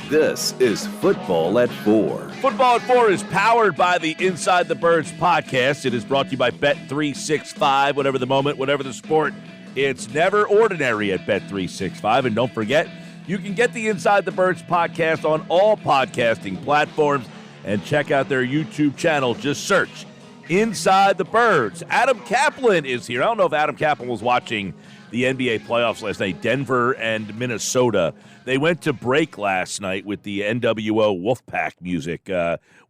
This is Football at 4. Football at 4 is powered by the Inside the Birds podcast. It is brought to you by Bet365. Whatever the moment, whatever the sport, it's never ordinary at Bet365. And don't forget, you can get the Inside the Birds podcast on all podcasting platforms and check out their YouTube channel. Just search Inside the Birds. Adam Caplan is here. I don't know if Adam Caplan was watching the NBA playoffs last night. Denver and Minnesota. They went to break last night with the NWO Wolfpack music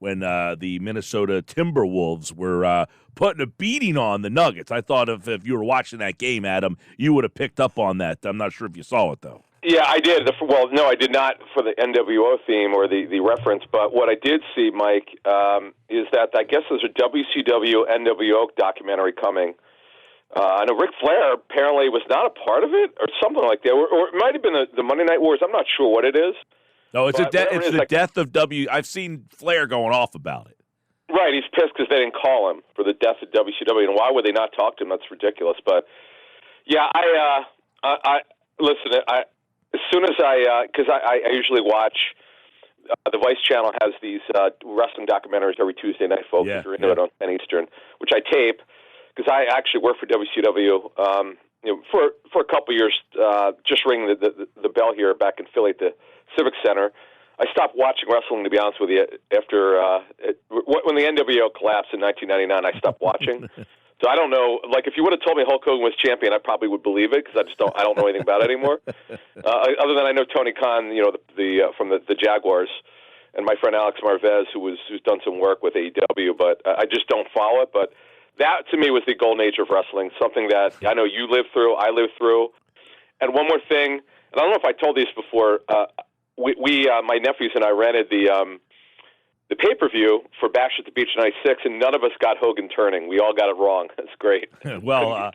when the Minnesota Timberwolves were putting a beating on the Nuggets. I thought if you were watching that game, Adam, you would have picked up on that. I'm not sure if you saw it, though. Yeah, I did. Well, no, I did not for the NWO theme or the reference. But what I did see, Mike, is that I guess there's a WCW NWO documentary coming. I know Ric Flair apparently was not a part of it or something like that. Or it might have been the Monday Night Wars. I'm not sure what it is. No, it's the death of I've seen Flair going off about it. Right, he's pissed because they didn't call him for the death of WCW. And why would they not talk to him? That's ridiculous. But, yeah, I listen, as soon as because I usually watch, the Vice Channel has these wrestling documentaries every Tuesday night, folks, if you're into it on 10 Eastern, which I tape, because I actually worked for WCW for a couple of years, just ringing the bell here back in Philly at the Civic Center. I stopped watching wrestling, to be honest with you, after when the NWO collapsed in 1999. I stopped watching. So I don't know. Like, if you would have told me Hulk Hogan was champion, I probably would believe it because I don't know anything about it anymore. Other than I know Tony Khan, from the Jaguars, and my friend Alex Marvez, who's done some work with AEW, but I just don't follow it. But that to me was the golden age of wrestling, something that I know you lived through, I lived through. And one more thing, and I don't know if I told you this before. We my nephews and I rented the pay-per-view for Bash at the Beach in '96, and none of us got Hogan turning. We all got it wrong. That's great. Well,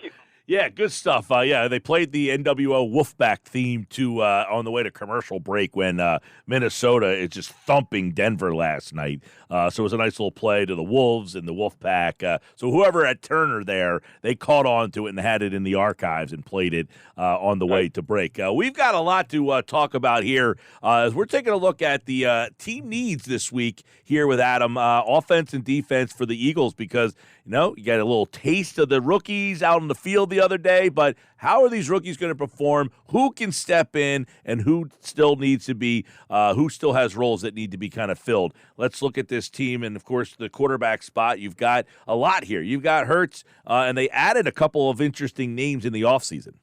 yeah, good stuff. They played the NWO Wolfpack theme on the way to commercial break when Minnesota is just thumping Denver last night. So it was a nice little play to the Wolves and the Wolfpack. So whoever had Turner there, they caught on to it and had it in the archives and played it on the way to break. We've got a lot to talk about here as we're taking a look at the team needs this week here with Adam, offense and defense for the Eagles, because you got a little taste of the rookies out on the field the other day, but how are these rookies going to perform? Who can step in and who still needs to be, who still has roles that need to be kind of filled? Let's look at this team, and, of course, the quarterback spot. You've got a lot here. You've got Hurts, and they added a couple of interesting names in the offseason.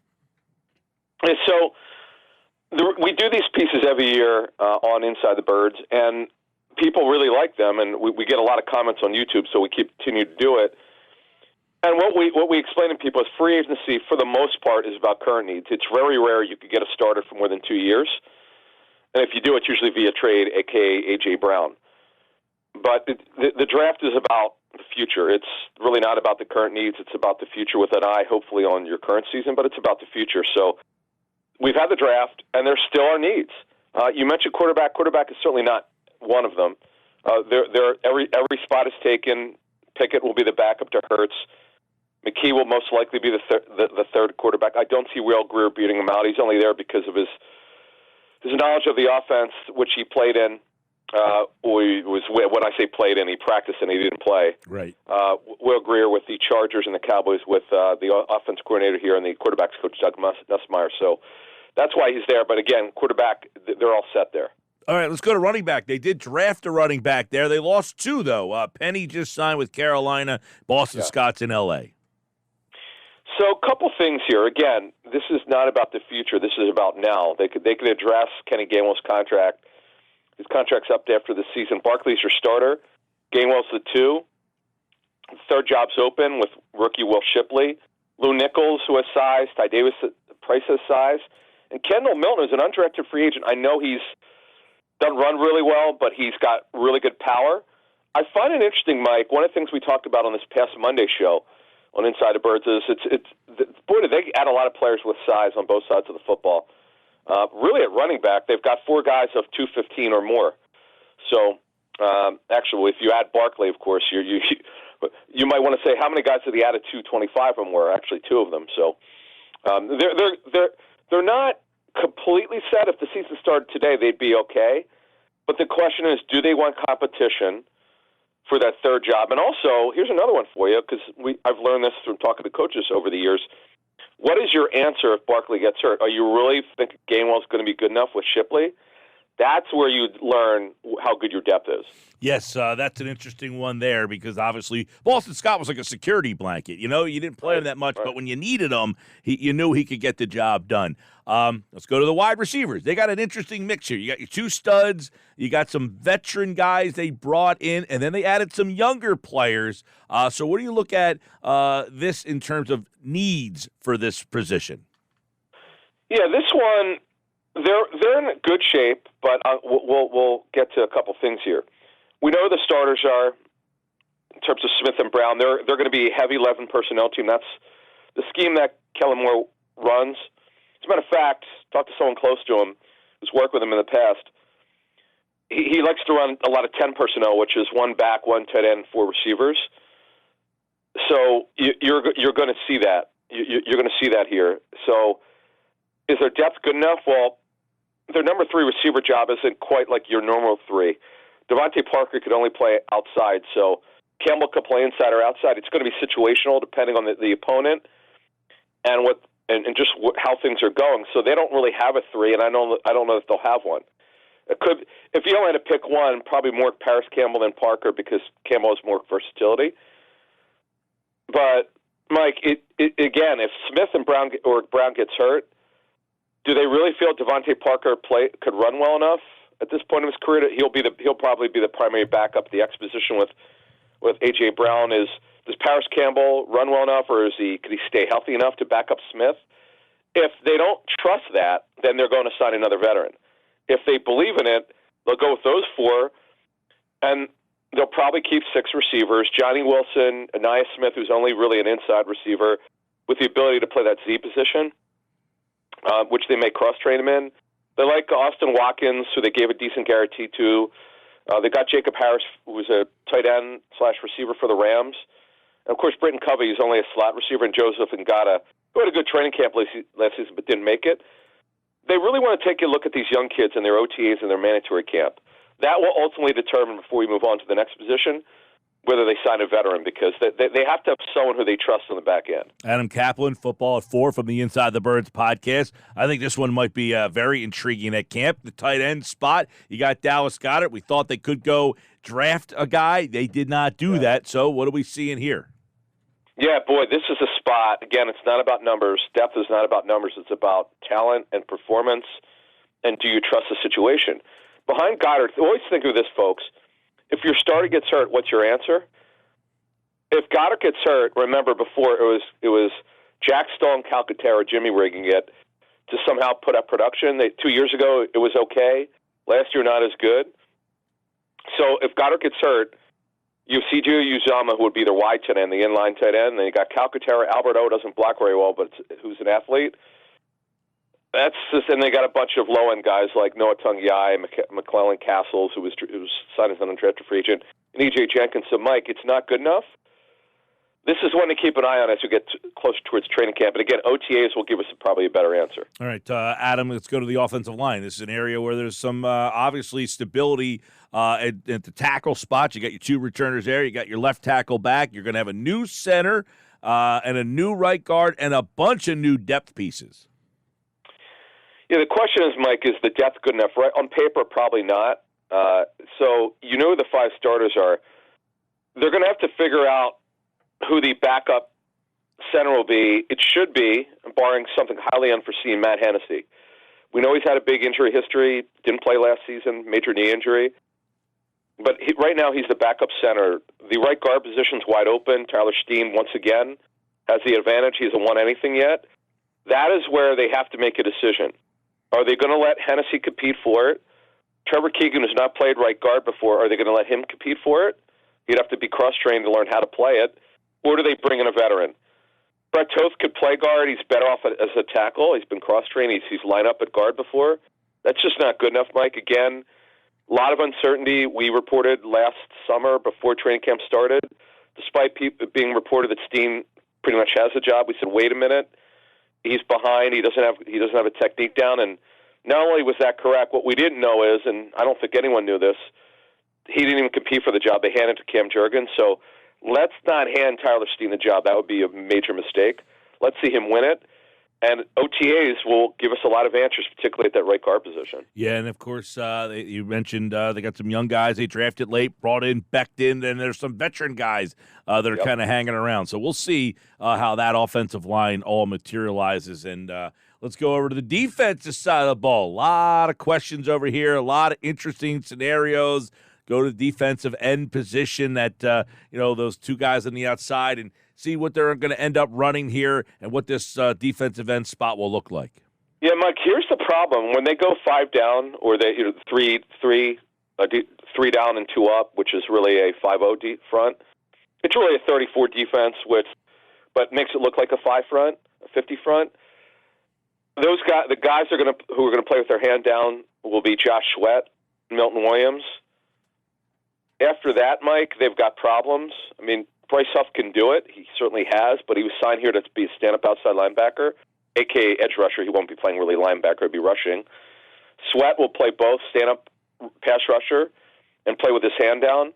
And so we do these pieces every year on Inside the Birds, and people really like them, and we get a lot of comments on YouTube, so we continue to do it. And what we explain to people is free agency, for the most part, is about current needs. It's very rare you could get a starter for more than 2 years. And if you do, it's usually via trade, a.k.a. A.J. Brown. But the draft is about the future. It's really not about the current needs. It's about the future with an eye, hopefully, on your current season, but it's about the future. So we've had the draft, and there still are needs. You mentioned quarterback. Quarterback is certainly not one of them. Every spot is taken. Pickett will be the backup to Hurts. McKee will most likely be the third quarterback. I don't see Will Greer beating him out. He's only there because of his knowledge of the offense, which he played in. When I say played in, he practiced and he didn't play. Right. Will Greer with the Chargers and the Cowboys with the offense coordinator here and the quarterbacks coach Doug Nussmeier. So that's why he's there. But again, quarterback, they're all set there. All right, let's go to running back. They did draft a running back there. They lost two, though. Penny just signed with Carolina. Boston Scott's in L.A. So a couple things here. Again, this is not about the future. This is about now. They could address Kenny Gainwell's contract. His contract's up after the season. Barkley's your starter. Gainwell's the 2. Third job's open with rookie Will Shipley. Lou Nichols, who has size. Ty Davis, Price has size. And Kendall Milton is an undrafted free agent. I know he's doesn't run really well, but he's got really good power. I find it interesting, Mike. One of the things we talked about on this past Monday show on Inside the Birds is boy, did they add a lot of players with size on both sides of the football. Really, at running back, they've got 4 guys of 215 or more. So, actually, if you add Barkley, of course, you might want to say how many guys have they added 225 or more? Actually, 2 of them. So, they're not completely set. If the season started today, they'd be okay. But the question is, do they want competition for that third job? And also, here's another one for you, because I've learned this from talking to coaches over the years. What is your answer if Barkley gets hurt? Are you really think Gainwell's going to be good enough with Shipley? That's where you learn how good your depth is. Yes, that's an interesting one there because obviously Boston Scott was like a security blanket. You know, you didn't play him that much, but when you needed him, you knew he could get the job done. Let's go to the wide receivers. They got an interesting mix here. You got your two studs, you got some veteran guys they brought in, and then they added some younger players. So what do you look at this in terms of needs for this position? Yeah, this one, they're in good shape, but we'll get to a couple things here. We know the starters are, in terms of Smith and Brown, they're going to be a heavy 11 personnel team. That's the scheme that Kellen Moore runs. As a matter of fact, talked to someone close to him who's worked with him in the past. He likes to run a lot of 10 personnel, which is one back, one tight end, four receivers. So you're going to see that. You're going to see that here. So is their depth good enough? Well, their number 3 receiver job isn't quite like your normal 3. Devontae Parker could only play outside, so Campbell could play inside or outside. It's going to be situational depending on the opponent and just how things are going. So they don't really have a 3, and I don't know if they'll have one. It could, if you only had to pick one, probably more Paris Campbell than Parker because Campbell has more versatility. But Mike, again, if Smith and Brown gets hurt, do they really feel Devontae Parker could run well enough at this point in his career? He'll probably be the primary backup at the X position with A.J. Brown. Does Paris Campbell run well enough, or could he stay healthy enough to back up Smith? If they don't trust that, then they're going to sign another veteran. If they believe in it, they'll go with those 4, and they'll probably keep 6 receivers: Johnny Wilson, Anais Smith, who's only really an inside receiver, with the ability to play that Z position, which they may cross-train him in. They like Austin Watkins, who they gave a decent guarantee to. They got Jacob Harris, who was a tight end / receiver for the Rams. And, of course, Britton Covey is only a slot receiver, and Joseph Ngata, who had a good training camp last season but didn't make it. They really want to take a look at these young kids and their OTAs and their mandatory camp. That will ultimately determine, before we move on to the next position, whether they sign a veteran, because they have to have someone who they trust on the back end. Adam Caplan, Football at 4 from the Inside the Birds podcast. I think this one might be very intriguing at camp. The tight end spot, you got Dallas Goedert. We thought they could go draft a guy. They did not do that. So what are we seeing here? Yeah, boy, this is a spot. Again, it's not about numbers. Depth is not about numbers. It's about talent and performance, and do you trust the situation? Behind Goddard, always think of this, folks. If your starter gets hurt, what's your answer? If Goddard gets hurt, remember before it was Jack Stoll and Calcaterra Jimmy rigging it to somehow put up production. 2 years ago, it was okay. Last year, not as good. So if Goddard gets hurt, you have C.J. Uzomah, who would be their wide tight end, the inline tight end. And then you got Calcaterra. Albert O doesn't block very well, but who's an athlete. And they got a bunch of low-end guys like Noah Tungiai, McClellan Castles, who was signed as an undrafted free agent, and E.J. Jenkins. So, Mike, it's not good enough. This is one to keep an eye on as we get closer towards training camp. And, again, OTAs will give us probably a better answer. All right, Adam, let's go to the offensive line. This is an area where there's some, obviously, stability at the tackle spot. You got your 2 returners there. You got your left tackle back. You're going to have a new center and a new right guard and a bunch of new depth pieces. Yeah, the question is, Mike, is the depth good enough? Right on paper, probably not. So you know who the 5 starters are. They're going to have to figure out who the backup center will be. It should be, barring something highly unforeseen, Matt Hennessy. We know he's had a big injury history, didn't play last season, major knee injury. But right now he's the backup center. The right guard position's wide open. Tyler Steen, once again, has the advantage. He hasn't won anything yet. That is where they have to make a decision. Are they going to let Hennessy compete for it? Trevor Keegan has not played right guard before. Are they going to let him compete for it? He'd have to be cross-trained to learn how to play it. Or do they bring in a veteran? Brett Toth could play guard. He's better off as a tackle. He's been cross-trained. He's lined up at guard before. That's just not good enough, Mike. Again, a lot of uncertainty. We reported last summer before training camp started, despite being reported that Steen pretty much has a job, we said, wait a minute. He's behind. He doesn't have a technique down, and not only was that correct, what we didn't know is, and I don't think anyone knew this, he didn't even compete for the job. They handed it to Cam Jurgens. So let's not hand Tyler Steen the job. That would be a major mistake. Let's see him win it. And OTAs will give us a lot of answers, particularly at that right guard position. Yeah, and of course, you mentioned they got some young guys they drafted late, brought in, Becton, and there's some veteran guys that are kind of hanging around. So we'll see how that offensive line all materializes. And let's go over to the defensive side of the ball. A lot of questions over here, a lot of interesting scenarios. Go to the defensive end position that, those two guys on the outside and see what they're going to end up running here and what this defensive end spot will look like. Yeah, Mike, here's the problem. When they go 5 down or they three down and 2 up, which is really a 5-0 deep front, it's really a 34 defense, but makes it look like a 5 front, a 50 front. Those guys, the guys who are going to play with their hand down will be Josh Sweat, Milton Williams. After that, Mike, they've got problems. I mean, Bryce Huff can do it. He certainly has, but he was signed here to be a stand-up outside linebacker, a.k.a. edge rusher. He won't be playing really linebacker. He'll be rushing. Sweat will play both stand-up pass rusher and play with his hand down.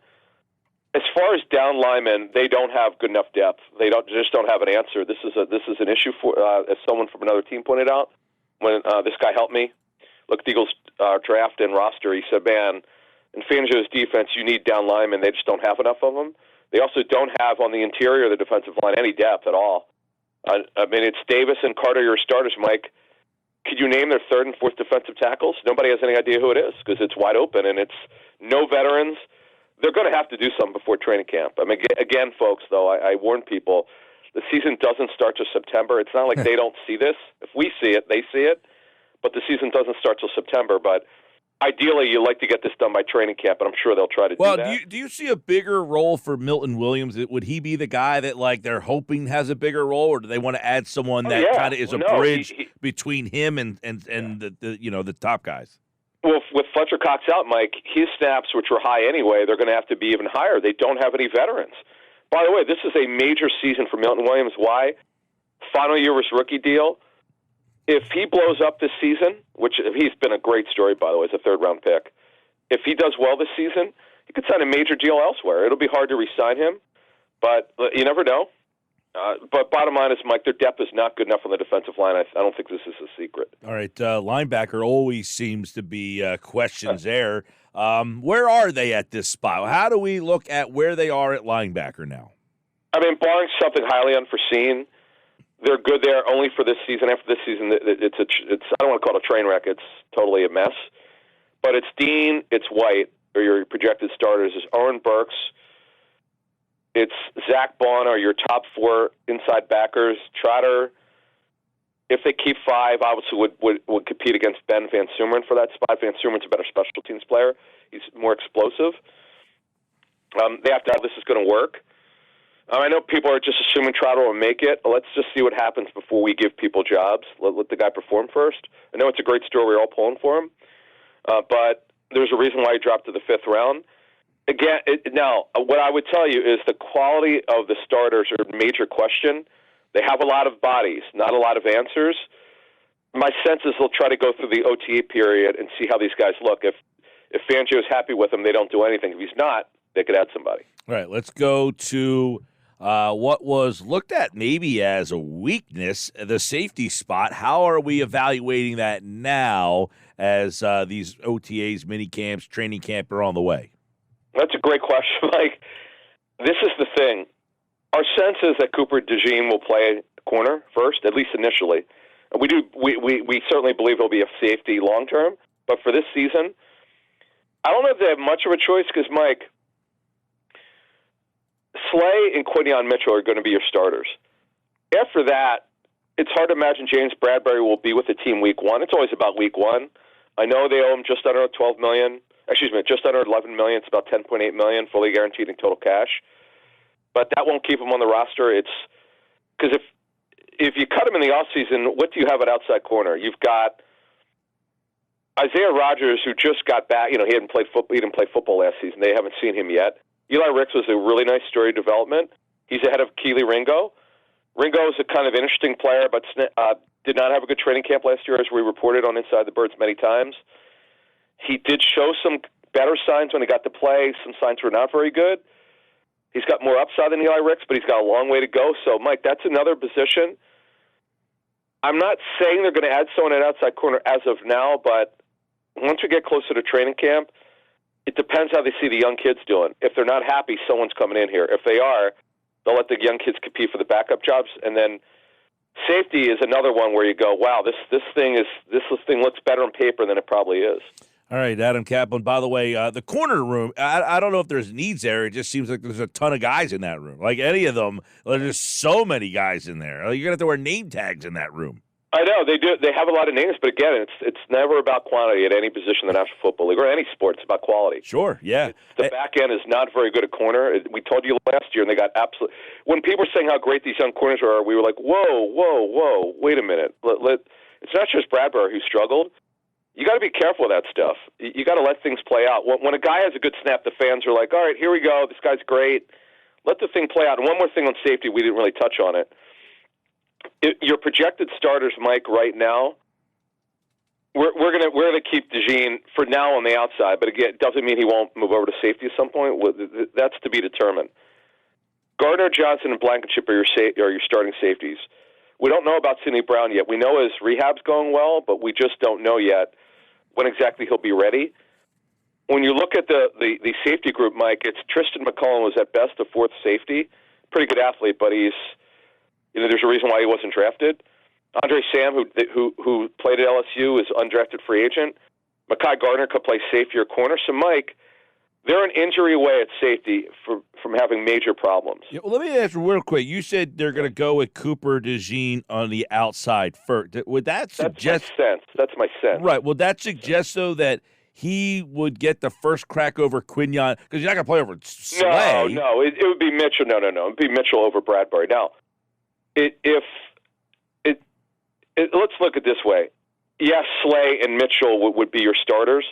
As far as down linemen, they don't have good enough depth. They just don't have an answer. This is an issue for, as someone from another team pointed out, when this guy helped me look at the Eagles draft and roster. He said, man, in Fangio's defense, you need down linemen. They just don't have enough of them. They also don't have on the interior of the defensive line any depth at all. I mean, it's Davis and Carter, your starters, Mike. Could you name their third and fourth defensive tackles? Nobody has any idea who it is because it's wide open and it's no veterans. They're going to have to do something before training camp. I mean, again, folks, though, I warn people, the season doesn't start till September. It's not like they don't see this. If we see it, they see it. But the season doesn't start till September. But ideally, you'd like to get this done by training camp, and I'm sure they'll try to do that. Well, do you see a bigger role for Milton Williams? Would he be the guy that, like, they're hoping has a bigger role, or do they want to add someone that kind of is a bridge between him and the top guys? Well, with Fletcher Cox out, Mike, his snaps, which were high anyway, they're going to have to be even higher. They don't have any veterans. By the way, this is a major season for Milton Williams. Why? Final year of his rookie deal. If he blows up this season, which he's been a great story, by the way, as a third-round pick, if he does well this season, he could sign a major deal elsewhere. It'll be hard to re-sign him, but you never know. But bottom line is, Mike, their depth is not good enough on the defensive line. I don't think this is a secret. All right, linebacker always seems to be questions there. Where are they at this spot? How do we look at where they are at linebacker now? I mean, barring something highly unforeseen, they're good there only for this season. After this season, it's I don't want to call it a train wreck. It's totally a mess. But it's Dean, it's White, or your projected starters. It's Oren Burks. It's Zach Bond, or your top 4 inside backers. Trotter, if they keep 5, obviously would compete against Ben Van Sumeren for that spot. Van Sumeren's a better special teams player. He's more explosive. They have to how this is going to work. I know people are just assuming Trotter will make it. Let's just see what happens before we give people jobs. Let the guy perform first. I know it's a great story. We're all pulling for him. But there's a reason why he dropped to the 5th round. Again, now, what I would tell you is the quality of the starters are a major question. They have a lot of bodies, not a lot of answers. My sense is they'll try to go through the OTA period and see how these guys look. If Fangio's happy with them, they don't do anything. If he's not, they could add somebody. All right, let's go to what was looked at maybe as a weakness, the safety spot. How are we evaluating that now as these OTAs, mini camps, training camp are on the way? That's a great question, Mike. This is the thing. Our sense is that Cooper DeJean will play corner first, at least initially. We certainly believe he'll be a safety long term, but for this season, I don't know if they have much of a choice because, Mike, Slay and Quinion Mitchell are going to be your starters. After that, it's hard to imagine James Bradbury will be with the team week 1. It's always about week 1. I know they owe him just under $12 million. Just under $11 million. It's about $10.8 million, fully guaranteed in total cash. But that won't keep him on the roster. It's because if you cut him in the offseason, what do you have at outside corner? You've got Isaiah Rodgers, who just got back. He didn't play football last season. They haven't seen him yet. Eli Ricks was a really nice story development. He's ahead of Keely Ringo. Ringo is a kind of interesting player, but did not have a good training camp last year, as we reported on Inside the Birds many times. He did show some better signs when he got to play. Some signs were not very good. He's got more upside than Eli Ricks, but he's got a long way to go. So, Mike, that's another position. I'm not saying they're going to add someone at outside corner as of now, but once we get closer to training camp, it depends how they see the young kids doing. If they're not happy, someone's coming in here. If they are, they'll let the young kids compete for the backup jobs. And then safety is another one where you go, wow, this thing looks better on paper than it probably is. All right, Adam Caplan. By the way, the corner room, I don't know if there's needs there. It just seems like there's a ton of guys in that room. Like any of them, there's so many guys in there. You're going to have to wear name tags in that room. I know, they do. They have a lot of names, but again, it's never about quantity at any position in the National Football League or any sport. It's about quality. Sure, yeah. The back end is not very good at corner. We told you last year, and they got absolute. When people were saying how great these young corners are, we were like, whoa, wait a minute. It's not just Bradbury who struggled. You got to be careful with that stuff. You got to let things play out. When a guy has a good snap, the fans are like, all right, here we go. This guy's great. Let the thing play out. And one more thing on safety, we didn't really touch on it. Your projected starters, Mike, right now, we're gonna keep DeJean for now on the outside, but again, it doesn't mean he won't move over to safety at some point. That's to be determined. Gardner Johnson and Blankenship are your starting safeties. We don't know about Sidney Brown yet. We know his rehab's going well, but we just don't know yet when exactly he'll be ready. When you look at the safety group, Mike, it's Tristan McCullum was at best a fourth safety. Pretty good athlete, but there's a reason why he wasn't drafted. Andre Sam, who played at LSU, is undrafted free agent. Mekhi Gardner could play safety or corner. So, Mike, they're an injury away at safety from having major problems. Yeah, well, let me ask you real quick. You said they're going to go with Cooper DeJean on the outside first. Would that suggest? That's my sense. Right. Would that suggest, though, that he would get the first crack over Quinyon? Because you're not going to play over Slay. No. It would be Mitchell. No. It would be Mitchell over Bradbury. Now, let's look at it this way. Yes, Slay and Mitchell would be your starters,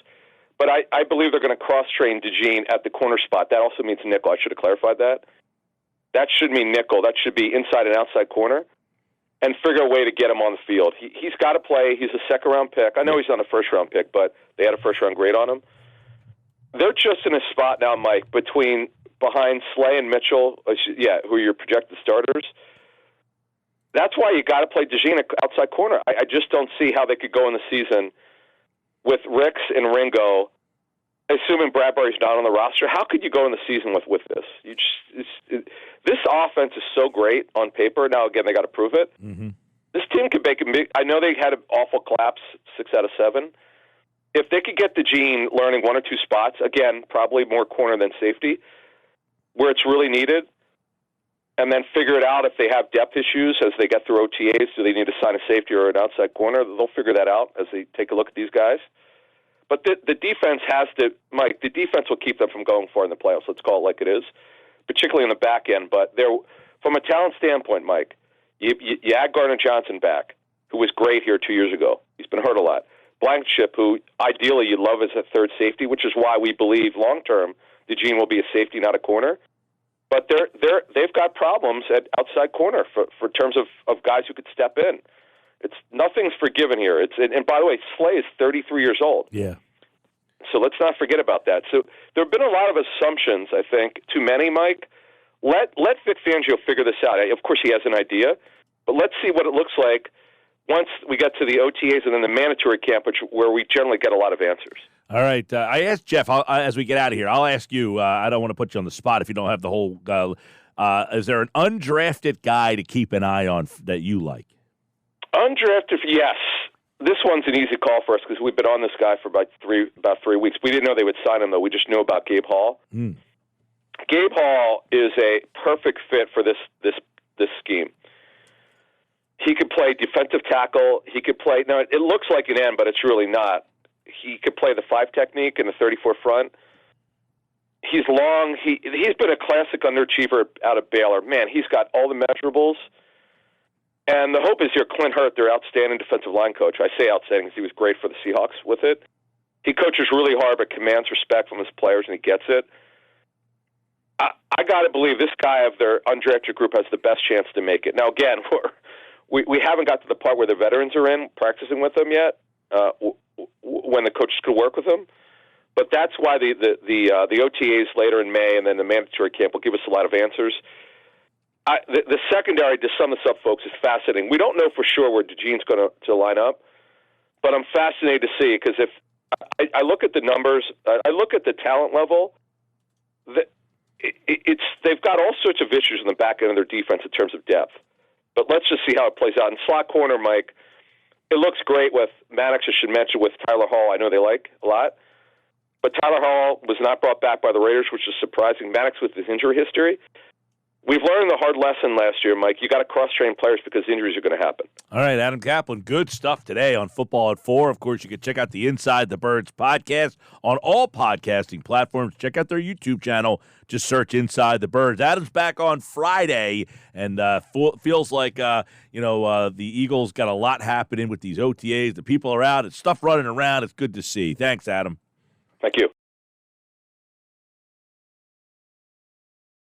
but I believe they're going to cross-train DeJean at the corner spot. That also means nickel. I should have clarified that. That should mean nickel. That should be inside and outside corner, and figure a way to get him on the field. He's got to play. He's a second-round pick. I know he's not a first-round pick, but they had a first-round grade on him. They're just in a spot now, Mike, behind Slay and Mitchell, who are your projected starters. That's why you got to play DeJean outside corner. I just don't see how they could go in the season with Ricks and Ringo, assuming Bradbury's not on the roster. How could you go in the season with this? This offense is so great on paper. Now, again, they got to prove it. Mm-hmm. This team could make a big. I know they had an awful collapse, 6 out of 7. If they could get DeJean learning one or two spots, again, probably more corner than safety, where it's really needed, and then figure it out if they have depth issues as they get through OTAs. Do they need to sign a safety or an outside corner? They'll figure that out as they take a look at these guys. But the defense has to, Mike, the defense will keep them from going far in the playoffs. Let's call it like it is, particularly in the back end. But from a talent standpoint, Mike, you add Gardner Johnson back, who was great here 2 years ago. He's been hurt a lot. Blankenship, who ideally you'd love as a third safety, which is why we believe long-term DeJean will be a safety, not a corner. But they've got problems at outside corner for terms of guys who could step in. Nothing's forgiven here. And by the way, Slay is 33 years old. Yeah. So let's not forget about that. So there have been a lot of assumptions, I think, too many, Mike. Let Vic Fangio figure this out. Of course, he has an idea, but let's see what it looks like once we get to the OTAs and then the mandatory camp, where we generally get a lot of answers. All right. I asked Jeff, as we get out of here, I'll ask you, I don't want to put you on the spot if you don't have the whole is there an undrafted guy to keep an eye on that you like? Undrafted, yes. This one's an easy call for us because we've been on this guy for about 3 weeks. We didn't know they would sign him, though. We just knew about Gabe Hall. Mm. Gabe Hall is a perfect fit for this scheme. He could play defensive tackle. He could play. Now, it looks like an end, but it's really not. He could play the 5 technique and the 34 front. He's long. He's been a classic underachiever out of Baylor. Man, he's got all the measurables. And the hope is here, Clint Hurt, their outstanding defensive line coach. I say outstanding because he was great for the Seahawks with it. He coaches really hard but commands respect from his players, and he gets it. I got to believe this guy of their undrafted group has the best chance to make it. Now, again, we haven't got to the part where the veterans are in practicing with them yet. When the coaches could work with them, but that's why the OTAs later in May and then the mandatory camp will give us a lot of answers. The secondary, to sum this up, folks, is fascinating. We don't know for sure where DeJean's going to line up, but I'm fascinated to see because if I look at the numbers, I look at the talent level. They've got all sorts of issues in the back end of their defense in terms of depth. But let's just see how it plays out. In slot corner, Mike, it looks great with Maddox. I should mention with Tyler Hall. I know they like a lot. But Tyler Hall was not brought back by the Raiders, which is surprising. Maddox with his injury history. We've learned the hard lesson last year, Mike. You got to cross-train players because injuries are going to happen. All right, Adam Caplan, good stuff today on Football at 4. Of course, you can check out the Inside the Birds podcast on all podcasting platforms. Check out their YouTube channel. Just search Inside the Birds. Adam's back on Friday, and feels like the Eagles got a lot happening with these OTAs. The people are out. It's stuff running around. It's good to see. Thanks, Adam. Thank you.